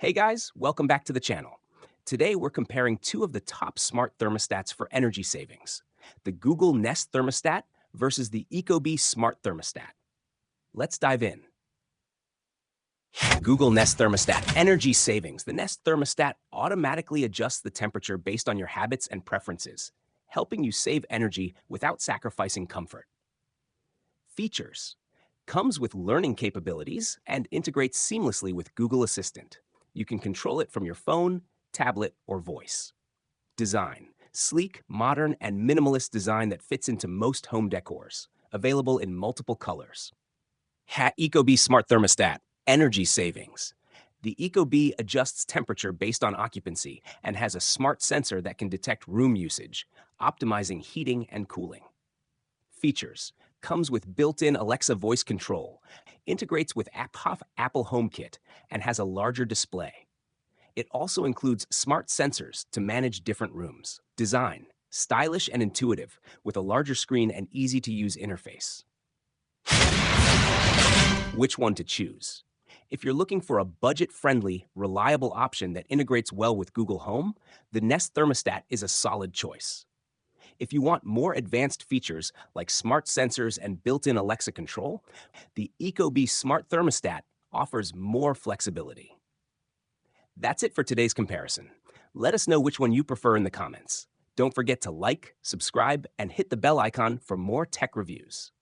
Hey guys, welcome back to the channel. Today we're comparing two of the top smart thermostats for energy savings, the Google Nest Thermostat versus the Ecobee SmartThermostat. Let's dive in. Google Nest Thermostat Energy Savings. The Nest Thermostat automatically adjusts the temperature based on your habits and preferences, helping you save energy without sacrificing comfort. Features. Comes with learning capabilities and integrates seamlessly with Google Assistant. You can control it from your phone, tablet, or voice. Design. Sleek, modern, and minimalist design that fits into most home decors. Available in multiple colors. Ecobee Smart Thermostat. Energy savings. The Ecobee adjusts temperature based on occupancy and has a smart sensor that can detect room usage, optimizing heating and cooling. Features. Comes with built-in Alexa voice control, integrates with Apple HomeKit, and has a larger display. It also includes smart sensors to manage different rooms. Design. Stylish and intuitive, with a larger screen and easy-to-use interface. Which one to choose? If you're looking for a budget-friendly, reliable option that integrates well with Google Home, the Nest Thermostat is a solid choice. If you want more advanced features like smart sensors and built-in Alexa control, the Ecobee Smart Thermostat offers more flexibility. That's it for today's comparison. Let us know which one you prefer in the comments. Don't forget to like, subscribe, and hit the bell icon for more tech reviews.